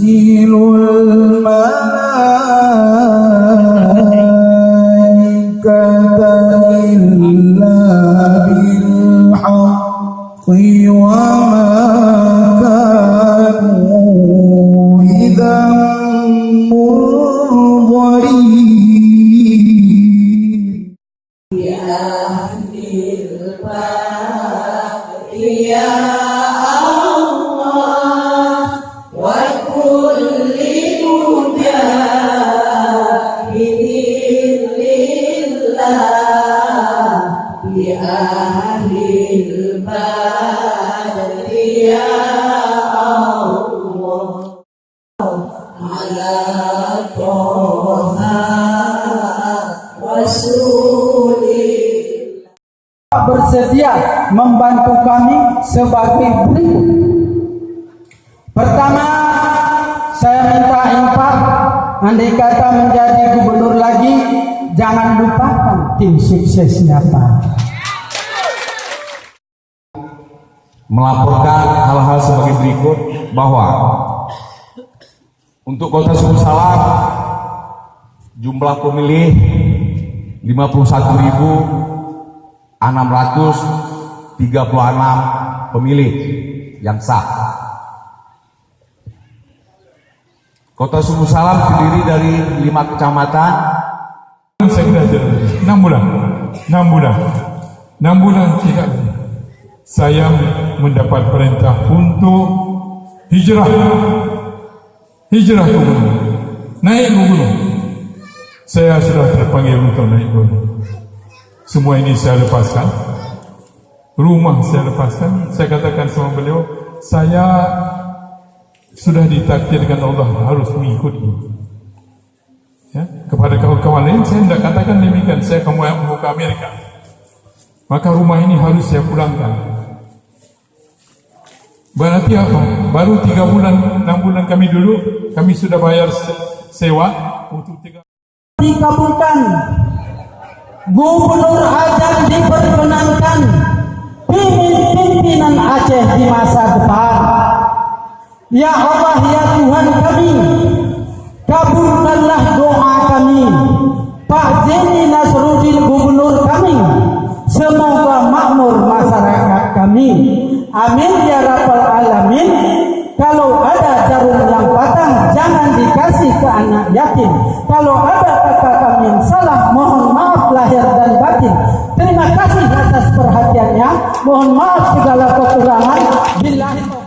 Zilul malaikata illa bil haqqi wa ma kanu idzan murdharin ya ahlil baiti ya ahlil badri ya Allah ala toha rasulillah. Bersedia membantu kami sebagai berikut. Pertama, saya minta infak. Andai kata menjadi gubernur lagi, jangan lupakan tim suksesnya Pak. Melaporkan hal-hal sebagai berikut, bahwa untuk Kota Suku Salam jumlah pemilih 51.636 pemilih yang sah. Kota Suku Salam terdiri dari 5 kecamatan. Saya kira 6 bulan tidak. Saya mendapat perintah untuk hijrah ke gunung, naik ke gunung. Saya sudah terpanggil untuk naik gunung. Semua ini saya lepaskan, rumah saya lepaskan. Saya katakan sama beliau, saya sudah ditakdirkan Allah harus mengikuti. Ya, kepada kawan-kawan lain saya tidak katakan demikian. Saya mau ke Amerika, maka rumah ini harus saya pulangkan. Berarti apa? Baru 3 bulan, 6 bulan kami dulu, kami sudah bayar sewa untuk 3. Dikabulkan. Gubernur Ajam diperkenankan pimpinan Aceh di masa depan. Ya Allah, ya Tuhan kami, kabulkanlah doa kami. Pak Jeni Nasruddin gubernur kami, semoga makmur masyarakat kami. Amin ya rabbal alamin. Kalau ada jarum yang patah, jangan dikasih ke anak yatim. Kalau ada kata kami yang salah, mohon maaf lahir dan batin. Terima kasih atas perhatiannya. Mohon maaf segala kekurangan. Billahi